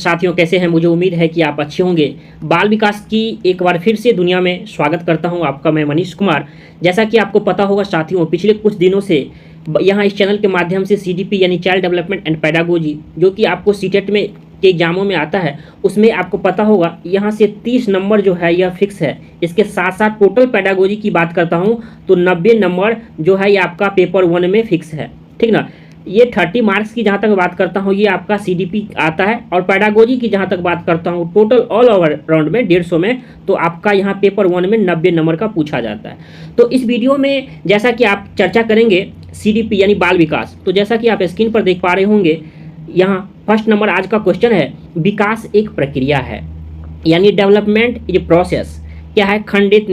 साथियों, कैसे हैं? मुझे उम्मीद है कि आप अच्छे होंगे। बाल विकास की एक बार फिर से दुनिया में स्वागत करता हूं आपका। मैं मनीष कुमार। जैसा कि आपको पता होगा साथियों, पिछले कुछ दिनों से यहाँ इस चैनल के माध्यम से सीडीपी यानी चाइल्ड डेवलपमेंट एंड पैडागोजी, जो कि आपको सीटेट में के एग्जामों में आता है, उसमें आपको पता होगा यहाँ से 30 नंबर जो है यह फिक्स है। इसके साथ साथ टोटल पैडागोजी की बात करता हूँ तो 90 नंबर जो है ये आपका पेपर 1 में फिक्स है, ठीक ना। ये 30 मार्क्स की जहाँ तक बात करता हूँ ये आपका सीडीपी आता है, और पैडागोजी की जहाँ तक बात करता हूँ टोटल ऑल ओवर राउंड में 150 में तो आपका यहाँ पेपर 1 में 90 नंबर का पूछा जाता है। तो इस वीडियो में जैसा कि आप चर्चा करेंगे सीडीपी यानी बाल विकास, तो जैसा कि आप स्क्रीन पर देख पा रहे होंगे, यहाँ फर्स्ट नंबर आज का क्वेश्चन है, विकास एक प्रक्रिया है यानी डेवलपमेंट इज प्रोसेस। क्या है? खंडित,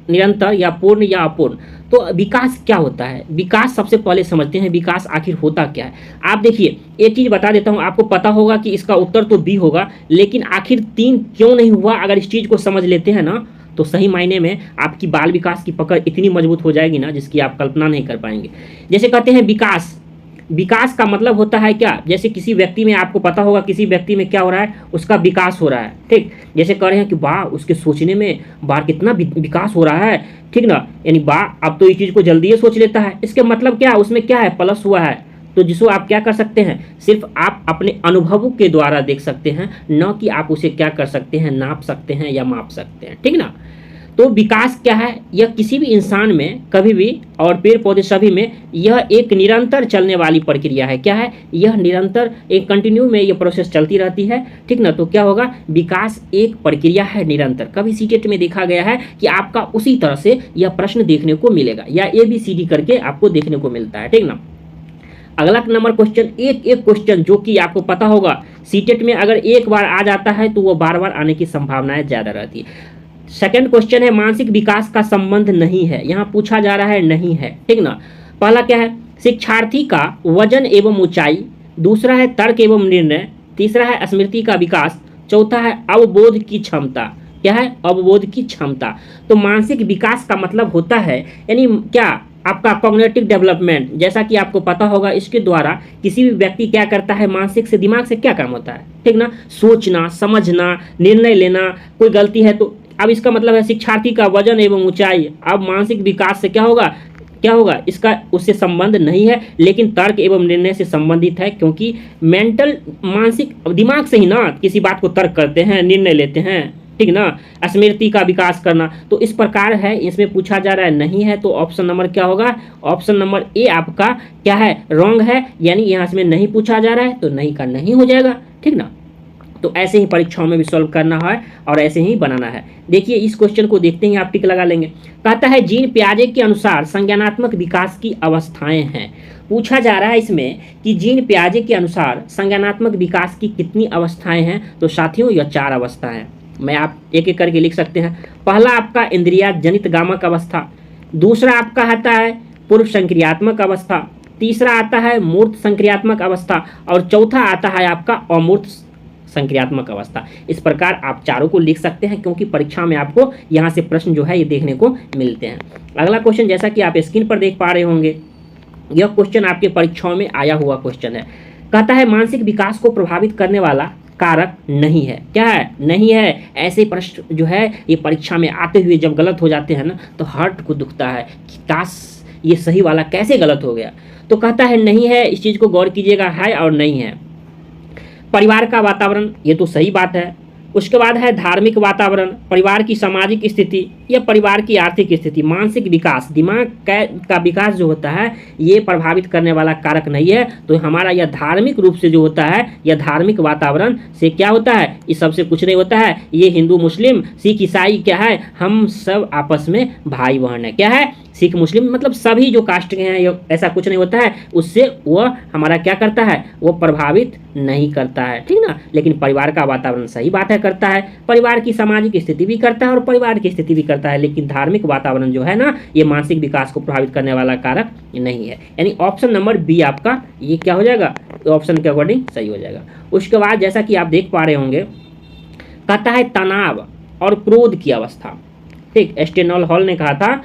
निरंतर या पूर्ण या अपूर्ण। तो विकास क्या होता है? विकास सबसे पहले समझते हैं विकास आखिर होता क्या है। आप देखिए, एक चीज़ बता देता हूँ, आपको पता होगा कि इसका उत्तर तो बी होगा, लेकिन आखिर 3 क्यों नहीं हुआ? अगर इस चीज़ को समझ लेते हैं ना तो सही मायने में आपकी बाल विकास की पकड़ इतनी मजबूत हो जाएगी ना जिसकी आप कल्पना नहीं कर पाएंगे। जैसे कहते हैं विकास, विकास का मतलब होता है क्या? जैसे किसी व्यक्ति में आपको पता होगा किसी व्यक्ति में क्या हो रहा है, उसका विकास हो रहा है, ठीक। जैसे कह रहे हैं कि वाह उसके सोचने में बार कितना विकास हो रहा है, ठीक ना, यानी वाह अब तो ये चीज़ को जल्दी ही सोच लेता है। इसके मतलब क्या? उसमें क्या है? प्लस हुआ है। तो जिसको आप क्या कर सकते हैं, सिर्फ आप अपने अनुभवों के द्वारा देख सकते हैं, न कि आप उसे क्या कर सकते हैं, नाप सकते हैं या माप सकते हैं, ठीक ना। तो विकास क्या है? यह किसी भी इंसान में कभी भी और पेड़ पौधे सभी में यह एक निरंतर चलने वाली प्रक्रिया है। क्या है? यह निरंतर एक कंटिन्यू में यह प्रोसेस चलती रहती है, ठीक ना। तो क्या होगा? विकास एक प्रक्रिया है निरंतर। कभी सीटेट में देखा गया है कि आपका उसी तरह से यह प्रश्न देखने को मिलेगा या ABCD करके आपको देखने को मिलता है, ठीक ना। अगला नंबर क्वेश्चन, एक क्वेश्चन जो कि आपको पता होगा सीटेट में अगर एक बार आ जाता है तो वो बार बार आने की संभावनाएं ज़्यादा रहती है। सेकंड क्वेश्चन है, मानसिक विकास का संबंध नहीं है। यहाँ पूछा जा रहा है नहीं है, ठीक ना। पहला क्या है? शिक्षार्थी का वजन एवं ऊंचाई। दूसरा है तर्क एवं निर्णय। तीसरा है स्मृति का विकास। चौथा है अवबोध की क्षमता। क्या है? अवबोध की क्षमता। तो मानसिक विकास का मतलब होता है यानी क्या? आपका कॉग्निटिव डेवलपमेंट। जैसा कि आपको पता होगा इसके द्वारा किसी भी व्यक्ति क्या करता है, मानसिक से दिमाग से क्या काम होता है, ठीक ना। सोचना, समझना, निर्णय लेना, कोई गलती है तो अब इसका मतलब है शिक्षार्थी का वजन एवं ऊंचाई। अब मानसिक विकास से क्या होगा, क्या होगा? इसका उससे संबंध नहीं है, लेकिन तर्क एवं निर्णय से संबंधित है, क्योंकि मेंटल मानसिक दिमाग से ही ना किसी बात को तर्क करते हैं, निर्णय लेते हैं, ठीक ना। स्मृति का विकास करना, तो इस प्रकार है। इसमें पूछा जा रहा है नहीं है, तो ऑप्शन नंबर क्या होगा? ऑप्शन नंबर ए आपका क्या है? रॉन्ग है, यानी यहाँ से नहीं पूछा जा रहा है तो नहीं का नहीं हो जाएगा, ठीक ना। तो ऐसे ही परीक्षाओं में भी सॉल्व करना है और ऐसे ही बनाना है। देखिए इस क्वेश्चन को देखते ही आप टिक लगा लेंगे। कहता है जीन पियाजे के अनुसार संज्ञानात्मक विकास की अवस्थाएं हैं। पूछा जा रहा है इसमें कि जीन पियाजे के अनुसार संज्ञानात्मक विकास की कितनी अवस्थाएं हैं। तो साथियों यह 4 अवस्थाएं हैं। मैं आप एक एक करके लिख सकते हैं। पहला आपका इंद्रिया जनित गामक अवस्था। दूसरा आपका आता है पूर्व संक्रियात्मक अवस्था। तीसरा आता है मूर्त संक्रियात्मक अवस्था, और चौथा आता है आपका अमूर्त संक्रियात्मक अवस्था। इस प्रकार आप चारों को लिख सकते हैं, क्योंकि परीक्षा में आपको यहाँ से प्रश्न जो है ये देखने को मिलते हैं। अगला क्वेश्चन, जैसा कि आप स्क्रीन पर देख पा रहे होंगे, यह क्वेश्चन आपके परीक्षाओं में आया हुआ क्वेश्चन है। कहता है मानसिक विकास को प्रभावित करने वाला कारक नहीं है। क्या है? नहीं है। ऐसे प्रश्न जो है ये परीक्षा में आते हुए जब गलत हो जाते हैं ना तो हार्ट को दुखता है कि काश ये सही वाला कैसे गलत हो गया। तो कहता है नहीं है, इस चीज़ को गौर कीजिएगा, है और नहीं है। परिवार का वातावरण, ये तो सही बात है। उसके बाद है धार्मिक वातावरण, परिवार की सामाजिक स्थिति या परिवार की आर्थिक स्थिति। मानसिक विकास, दिमाग का विकास जो होता है ये प्रभावित करने वाला कारक नहीं है। तो हमारा यह धार्मिक रूप से जो होता है, यह धार्मिक वातावरण से क्या होता है, इस सबसे कुछ नहीं होता है। ये हिंदू मुस्लिम सिख ईसाई क्या है, हम सब आपस में भाई बहन है। क्या है? सिख मुस्लिम मतलब सभी जो कास्ट के हैं, ऐसा कुछ नहीं होता है। उससे वह हमारा क्या करता है, वो प्रभावित नहीं करता है, ठीक ना। लेकिन परिवार का वातावरण सही बात है करता है, परिवार की सामाजिक स्थिति भी करता है और परिवार की स्थिति भी करता है, लेकिन धार्मिक वातावरण जो है ना ये मानसिक विकास को प्रभावित करने वाला कारक नहीं है। यानी ऑप्शन नंबर बी आपका ये क्या हो जाएगा, ऑप्शन के अकॉर्डिंग सही हो जाएगा। उसके बाद जैसा कि आप देख पा रहे होंगे, कहता है तनाव और क्रोध की अवस्था, ठीक। स्टेनॉल हॉल ने कहा था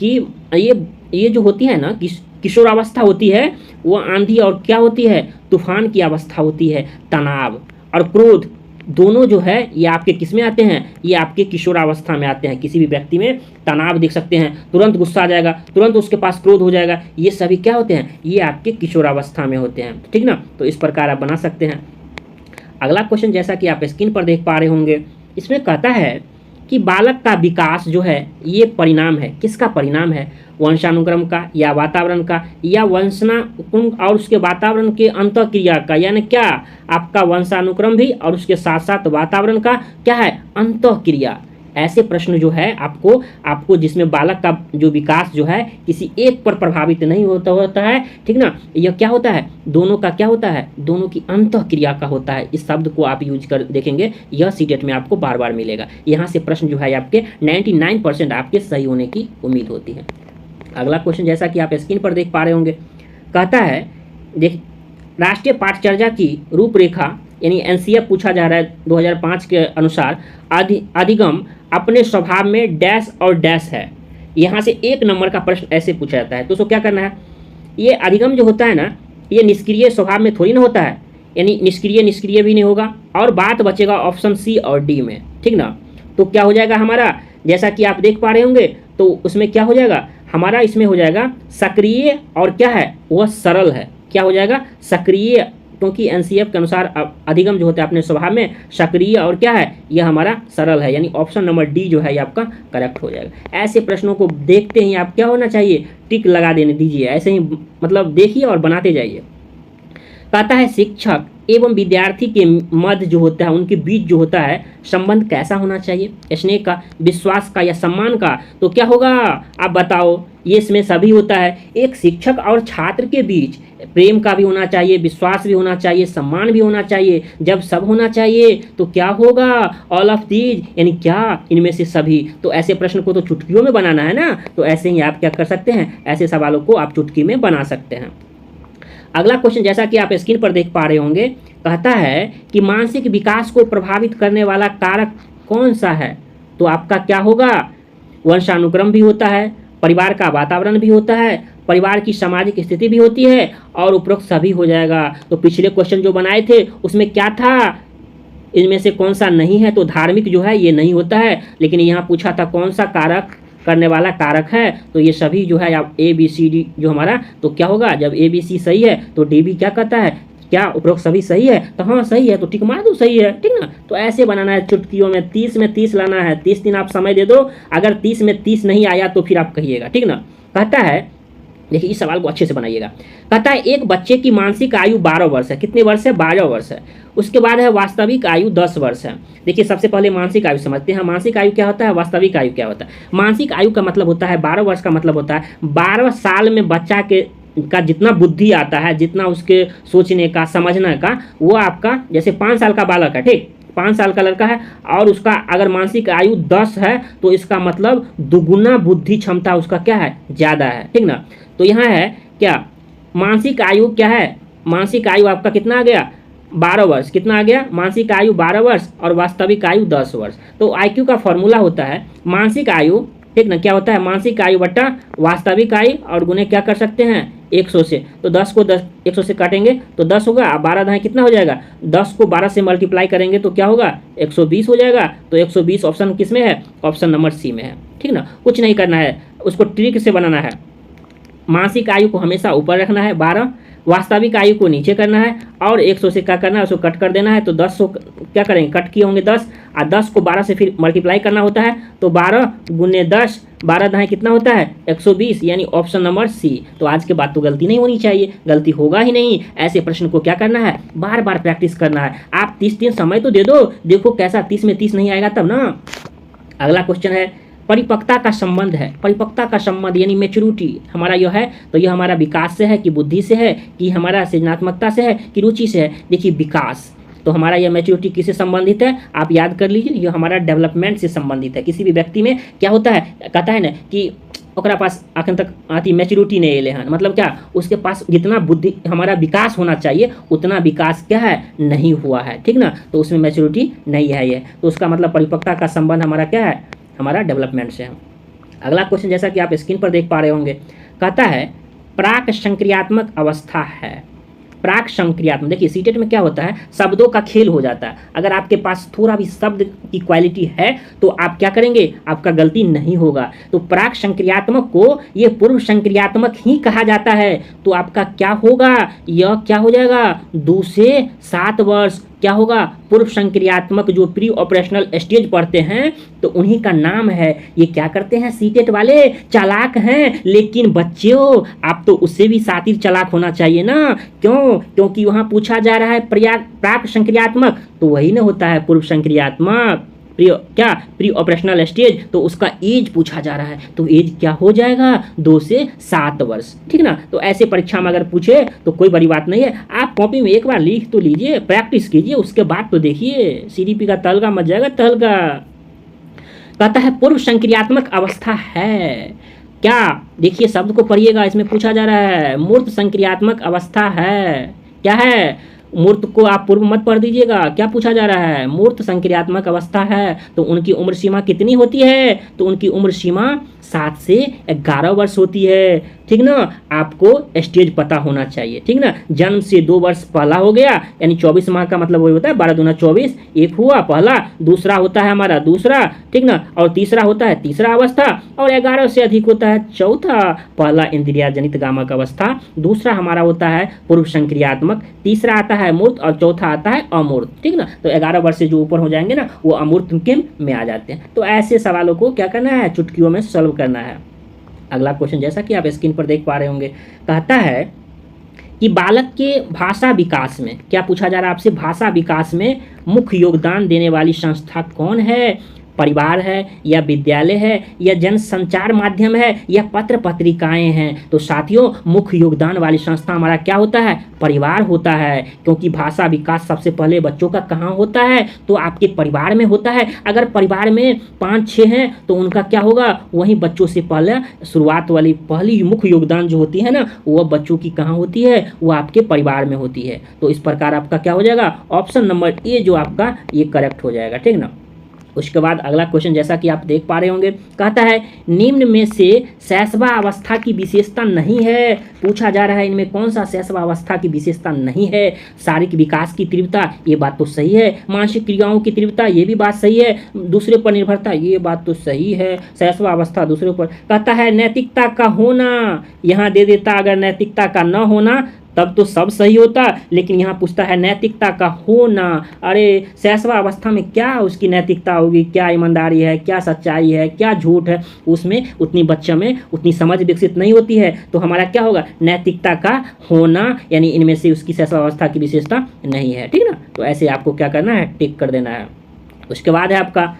कि ये जो होती है ना किशोरावस्था होती है, वो आंधी और क्या होती है, तूफान की अवस्था होती है। तनाव और क्रोध दोनों जो है ये आपके किस में आते हैं, ये आपके किशोरावस्था में आते हैं। किसी भी व्यक्ति में तनाव देख सकते हैं, तुरंत गुस्सा आ जाएगा, तुरंत उसके पास क्रोध हो जाएगा, ये सभी क्या होते हैं, ये आपके किशोरावस्था में होते हैं, ठीक ना। तो इस प्रकार आप बना सकते हैं। अगला क्वेश्चन जैसा कि आप स्क्रीन पर देख पा रहे होंगे, इसमें कहता है कि बालक का विकास जो है ये परिणाम है, किसका परिणाम है, वंशानुक्रम का या वातावरण का, या वंशानुक्रम और उसके वातावरण के अंतःक्रिया का, यानी क्या आपका वंशानुक्रम भी और उसके साथ साथ वातावरण का क्या है, अंतःक्रिया। ऐसे प्रश्न जो है आपको जिसमें बालक का जो विकास जो है किसी एक पर प्रभावित नहीं होता है, ठीक ना। यह क्या होता है, दोनों का क्या होता है, दोनों की अंतःक्रिया का होता है। इस शब्द को आप यूज कर देखेंगे, यह सीटेट में आपको बार बार मिलेगा। यहाँ से प्रश्न जो है आपके 99% आपके सही होने की उम्मीद होती है। अगला क्वेश्चन जैसा कि आप स्क्रीन पर देख पा रहे होंगे, कहता है देख राष्ट्रीय पाठचर्या की रूपरेखा यानी एनसीएफ पूछा जा रहा है 2005 के अनुसार अधिगम अपने स्वभाव में डैश और डैश है। यहाँ से 1 नंबर का प्रश्न ऐसे पूछा जाता है। तो उसको क्या करना है, ये अधिगम जो होता है ना, ये निष्क्रिय स्वभाव में थोड़ी ना होता है, यानी निष्क्रिय भी नहीं होगा, और बात बचेगा ऑप्शन सी और डी में, ठीक ना। तो क्या हो जाएगा हमारा, जैसा कि आप देख पा रहे होंगे, तो उसमें क्या हो जाएगा हमारा, इसमें हो जाएगा सक्रिय और क्या है वह सरल है। क्या हो जाएगा, सक्रिय, क्योंकि एनसीएफ के अनुसार अधिगम जो होता है अपने स्वभाव में सक्रिय और क्या है, यह हमारा सरल है, यानी ऑप्शन नंबर डी जो है ये आपका करेक्ट हो जाएगा। ऐसे प्रश्नों को देखते ही आप क्या होना चाहिए, टिक लगा देने दीजिए, ऐसे ही मतलब देखिए और बनाते जाइए। कहता है शिक्षक एवं विद्यार्थी के मध्य जो होता है, उनके बीच जो होता है संबंध कैसा होना चाहिए, स्नेह का, विश्वास का या सम्मान का। तो क्या होगा आप बताओ, ये इसमें सभी होता है। एक शिक्षक और छात्र के बीच प्रेम का भी होना चाहिए, विश्वास भी होना चाहिए, सम्मान भी होना चाहिए। जब सब होना चाहिए तो क्या होगा, ऑल ऑफ दीज, यानी क्या इनमें से सभी। तो ऐसे प्रश्न को तो चुटकियों में बनाना है ना, तो ऐसे ही आप क्या कर सकते हैं, ऐसे सवालों को आप चुटकी में बना सकते हैं। अगला क्वेश्चन जैसा कि आप स्क्रीन पर देख पा रहे होंगे, कहता है कि मानसिक विकास को प्रभावित करने वाला कारक कौन सा है। तो आपका क्या होगा, वंशानुक्रम भी होता है, परिवार का वातावरण भी होता है, परिवार की सामाजिक स्थिति भी होती है, और उपरोक्त सभी हो जाएगा। तो पिछले क्वेश्चन जो बनाए थे उसमें क्या था, इनमें से कौन सा नहीं है, तो धार्मिक जो है ये नहीं होता है, लेकिन यहाँ पूछा था कौन सा कारक करने वाला कारक है, तो ये सभी जो है आप ए बी सी डी जो हमारा, तो क्या होगा, जब ए बी सी सही है तो डी भी क्या कहता है, क्या उपरोक्त सभी सही है, तो हाँ सही है, तो टिक मार दो सही है, ठीक ना। तो ऐसे बनाना है चुटकियों में, 30 में 30 लाना है, 30 दिन आप समय दे दो, अगर 30 में 30 नहीं आया तो फिर आप कहिएगा, ठीक ना। कहता है देखिए इस सवाल को अच्छे से बनाइएगा। कहता है एक बच्चे की मानसिक आयु 12 वर्ष है, कितने वर्ष है, 12 वर्ष है। उसके बाद है वास्तविक आयु 10 वर्ष है। देखिए सबसे पहले मानसिक आयु समझते हैं, मानसिक आयु क्या होता है, वास्तविक आयु क्या होता है। मानसिक आयु का मतलब होता है 12 वर्ष का मतलब होता है 12 साल में बच्चा का जितना बुद्धि आता है, जितना उसके सोचने का समझने का, वो आपका जैसे 5 साल का बालक है, ठीक 5 साल का लड़का है, और उसका अगर मानसिक आयु 10 है तो इसका मतलब दुगुना बुद्धि क्षमता उसका क्या है, ज़्यादा है, ठीक ना। तो यहाँ है क्या, मानसिक आयु क्या है, मानसिक आयु आपका कितना आ गया, 12 वर्ष, कितना आ गया, मानसिक आयु 12 वर्ष और वास्तविक आयु 10 वर्ष। तो आईक्यू का फॉर्मूला होता है मानसिक आयु, ठीक ना, क्या होता है मानसिक आयु बट्टा वास्तविक आयु, और गुने क्या कर सकते हैं 100 से। तो 10 को 100 से काटेंगे तो 10 होगा, 12 दाएँ कितना हो जाएगा, 10 को 12 से मल्टीप्लाई करेंगे तो क्या होगा 120 हो जाएगा। तो 120 ऑप्शन किस में है, ऑप्शन नंबर सी में है, ठीक ना। कुछ नहीं करना है, उसको ट्रिक से बनाना है। मानसिक आयु को हमेशा ऊपर रखना है 12, वास्तविक आयु को नीचे करना है, और 100 से क्या करना है, उसको कट कर देना है। तो 10 को क्या करेंगे, कट किए होंगे 10, और 10 को 12 से फिर मल्टीप्लाई करना होता है। तो 12 गुने 10, 12 दाएँ कितना होता है 120, यानी ऑप्शन नंबर सी। तो आज के बाद तो गलती नहीं होनी चाहिए, गलती होगा ही नहीं। ऐसे प्रश्न को क्या करना है, बार बार प्रैक्टिस करना है। आप 30 दिन समय तो दे दो, देखो कैसा 30 में 30 नहीं आएगा तब ना। अगला क्वेश्चन है परिपक्वता का संबंध है, परिपक्वता का संबंध यानी मेच्योरिटी हमारा यह है, तो यह हमारा विकास से है कि बुद्धि से है कि हमारा सृजनात्मकता से है कि रुचि से है। देखिए विकास, तो हमारा यह मैच्योरिटी किससे संबंधित है, आप याद कर लीजिए, यह हमारा डेवलपमेंट से संबंधित है। किसी भी व्यक्ति में क्या होता है, कहता है ना कि ओकरा पास अखन तक आती मैच्योरिटी नहीं एले हैं, मतलब क्या उसके पास जितना बुद्धि हमारा विकास होना चाहिए उतना विकास क्या है नहीं हुआ है, ठीक ना। तो उसमें मैच्योरिटी नहीं है ये, तो उसका मतलब परिपक्वता का संबंध हमारा क्या है, हमारा डेवलपमेंट से है। अगला क्वेश्चन जैसा कि आप स्क्रीन पर देख पा रहे होंगे, कहता है प्राक संक्रियात्मक अवस्था है। प्राक संक्रियात्मक, देखिए सीटेट में क्या होता है, शब्दों का खेल हो जाता है। अगर आपके पास थोड़ा भी शब्द की क्वालिटी है तो आप क्या करेंगे, आपका गलती नहीं होगा। तो प्राक संक्रियात्मक को ये पूर्व संक्रियात्मक ही कहा जाता है। तो आपका क्या होगा, यह क्या हो जाएगा, 2 से 7 वर्ष क्या होगा, पूर्व संक्रियात्मक जो प्री ऑपरेशनल स्टेज पढ़ते हैं तो उन्हीं का नाम है। ये क्या करते हैं, सीटेट वाले चालाक हैं, लेकिन बच्चों आप तो उससे भी सातिर चालाक होना चाहिए ना। क्यों, क्योंकि वहां पूछा जा रहा है प्राक संक्रियात्मक, तो वही ना होता है पूर्व संक्रियात्मक, प्री ऑपरेशनल स्टेज, तो उसका एज पूछा जा रहा है। तो एज क्या हो जाएगा, 2 से 7 वर्ष, ठीक ना। तो ऐसे परीक्षा में अगर पूछे तो कोई बड़ी बात नहीं है, आप कॉपी में एक बार लिख तो लीजिए, प्रैक्टिस कीजिए, उसके बाद तो देखिए सीडीपी का तहलका मच जाएगा तहलका। कहता है पूर्व संक्रियात्मक अवस्था है क्या, देखिए शब्द को पढ़िएगा, इसमें पूछा जा रहा है मूर्त संक्रियात्मक अवस्था है, क्या है, मूर्त को आप पूर्व मत पढ़ दीजिएगा, क्या पूछा जा रहा है, मूर्त संक्रियात्मक अवस्था है। तो उनकी उम्र सीमा कितनी होती है, तो उनकी उम्र सीमा 7 से 11 वर्ष होती है, ठीक ना। आपको स्टेज पता होना चाहिए, ठीक ना। जन्म से 2 वर्ष पहला हो गया, यानी 24 माह का मतलब वही होता है 12 दूना 24, एक हुआ पहला, दूसरा होता है हमारा दूसरा, ठीक ना, और तीसरा होता है तीसरा अवस्था, और 11 से अधिक होता है चौथा। पहला इंद्रिया जनित गामक अवस्था, दूसरा हमारा होता है पूर्व संक्रियात्मक, तीसरा आता है मूर्त और चौथा आता है अमूर्त, ठीक ना। तो 11 वर्ष से जो ऊपर हो जाएंगे ना वो अमूर्त के में आ जाते हैं। तो ऐसे सवालों को क्या करना है, चुटकियों में सॉल्व करना है। अगला क्वेश्चन जैसा कि आप स्क्रीन पर देख पा रहे होंगे, कहता है कि बालक के भाषा विकास में, क्या पूछा जा रहा है आपसे, भाषा विकास में मुख्य योगदान देने वाली संस्था कौन है, परिवार है या विद्यालय है या जन संचार माध्यम है या पत्र पत्रिकाएं हैं। तो साथियों मुख्य योगदान वाली संस्था हमारा क्या होता है, परिवार होता है, क्योंकि भाषा विकास सबसे पहले बच्चों का कहाँ होता है, तो आपके परिवार में होता है। अगर परिवार में 5-6 हैं तो उनका क्या होगा, वहीं बच्चों से पहले शुरुआत वाली पहली मुख्य योगदान जो होती है ना वो बच्चों की कहाँ होती है, वो आपके परिवार में होती है। तो इस प्रकार आपका क्या हो जाएगा, ऑप्शन नंबर ए जो आपका ये करेक्ट हो जाएगा, ठीक ना। उसके बाद अगला क्वेश्चन जैसा कि आप देख पा रहे होंगे, कहता है निम्न में से शैशवा अवस्था की विशेषता नहीं है। पूछा जा रहा है इनमें कौन सा शैशवा अवस्था की विशेषता नहीं है। शारीरिक विकास की तीव्रता, ये बात तो सही है। मानसिक क्रियाओं की तीव्रता, ये भी बात सही है। दूसरे पर निर्भरता, ये बात तो सही है। शैशवा अवस्था दूसरे पर। कहता है नैतिकता का होना, यहाँ दे देता अगर नैतिकता का न होना तब तो सब सही होता, लेकिन यहाँ पूछता है नैतिकता का होना। अरे शैशवा अवस्था में क्या उसकी नैतिकता होगी, क्या ईमानदारी है, क्या सच्चाई है, क्या झूठ है, उसमें उतनी बच्चे में उतनी समझ विकसित नहीं होती है। तो हमारा क्या होगा, नैतिकता का होना, यानी इनमें से उसकी शैशवा अवस्था की विशेषता नहीं है, ठीक ना। तो ऐसे आपको क्या करना है, टिक कर देना है। उसके बाद है आपका,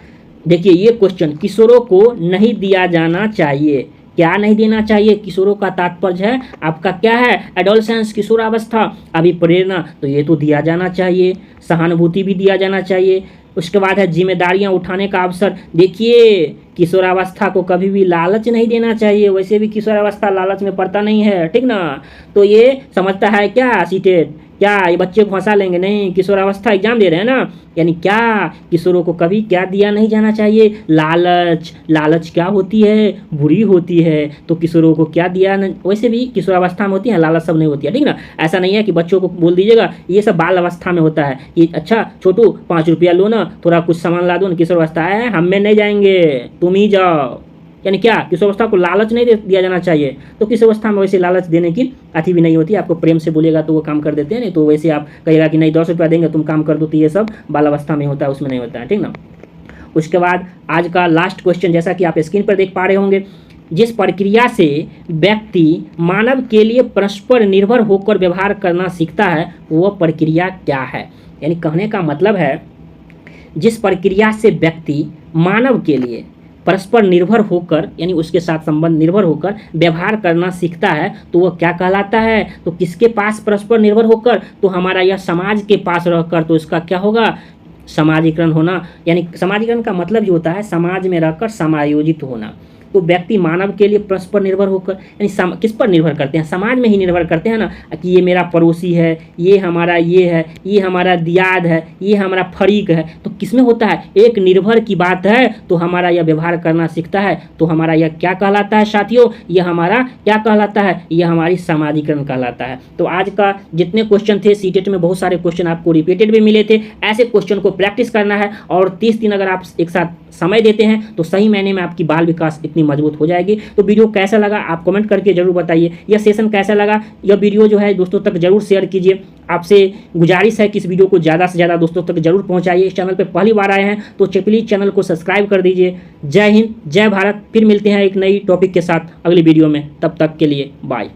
देखिए ये क्वेश्चन, किशोरों को नहीं दिया जाना चाहिए। क्या नहीं देना चाहिए, किशोरों का तात्पर्य है आपका क्या है, एडोलसेंस किशोरावस्था, अभी प्रेरणा, तो ये तो दिया जाना चाहिए। सहानुभूति भी दिया जाना चाहिए। उसके बाद है जिम्मेदारियां उठाने का अवसर। देखिए किशोरावस्था को कभी भी लालच नहीं देना चाहिए, वैसे भी किशोरावस्था लालच में पड़ता नहीं है, ठीक ना। तो ये समझता है क्या सीटेट, क्या ये बच्चे को फंसा लेंगे, नहीं, किशोरावस्था एग्जाम दे रहे हैं ना, यानी क्या किशोरों को कभी क्या दिया नहीं जाना चाहिए, लालच। लालच क्या होती है, बुरी होती है। तो किशोरों को क्या दिया, वैसे भी किशोरावस्था में होती है, लालच सब नहीं होती है, ठीक ना। ऐसा नहीं है कि बच्चों को बोल दीजिएगा, ये सब बाल अवस्था में होता है कि अच्छा छोटू 5 रुपया लो ना, थोड़ा कुछ सामान ला दो ना, किशोरावस्था है, हम में नहीं जाएंगे, तुम ही जाओ। यानी क्या, किशोरावस्था को लालच नहीं दिया जाना चाहिए। तो किशोरावस्था में वैसे लालच देने की अति भी नहीं होती, आपको प्रेम से बोलेगा तो वो काम कर देते हैं, नहीं तो वैसे आप कहेगा कि नहीं 10 रुपया देंगे तुम काम कर दो, तो ये सब बाल अवस्था में होता है, उसमें नहीं होता है, ठीक ना। उसके बाद आज का लास्ट क्वेश्चन जैसा कि आप स्क्रीन पर देख पा रहे होंगे, जिस प्रक्रिया से व्यक्ति मानव के लिए परस्पर निर्भर होकर व्यवहार करना सीखता है वह प्रक्रिया क्या है। यानी कहने का मतलब है जिस प्रक्रिया से व्यक्ति मानव के लिए परस्पर निर्भर होकर, यानी उसके साथ संबंध निर्भर होकर व्यवहार करना सीखता है तो वह क्या कहलाता है। तो किसके पास परस्पर निर्भर होकर, तो हमारा यह समाज के पास रहकर, तो इसका क्या होगा, समाजीकरण होना। यानी समाजीकरण का मतलब जो होता है समाज में रहकर समायोजित होना। तो व्यक्ति मानव के लिए परस्पर निर्भर होकर यानी किस पर निर्भर करते हैं, समाज में ही निर्भर करते हैं ना, कि ये मेरा पड़ोसी है, ये हमारा ये है, ये हमारा दियाद है, ये हमारा फरीक है। तो किसमें होता है, एक निर्भर की बात है तो हमारा यह व्यवहार करना सीखता है। तो हमारा यह क्या कहलाता है साथियों, यह हमारा क्या कहलाता है, यह हमारी सामाजिकरण कहलाता है। तो आज का जितने क्वेश्चन थे सीटेट में बहुत सारे क्वेश्चन आपको रिपीटेड भी मिले थे। ऐसे क्वेश्चन को प्रैक्टिस करना है और 30 दिन अगर आप एक साथ समय देते हैं तो सही मायने में आपकी बाल विकास इतनी मजबूत हो जाएगी। तो वीडियो कैसा लगा आप कमेंट करके जरूर बताइए। यह सेशन कैसा लगा, यह वीडियो जो है दोस्तों तक जरूर शेयर कीजिए। आपसे गुजारिश है कि इस वीडियो को ज़्यादा से ज़्यादा दोस्तों तक जरूर पहुंचाइए। इस चैनल पर पहली बार आए हैं तो प्लीज़ चैनल को सब्सक्राइब कर दीजिए। जय हिंद, जय भारत। फिर मिलते हैं एक नई टॉपिक के साथ अगली वीडियो में, तब तक के लिए बाय।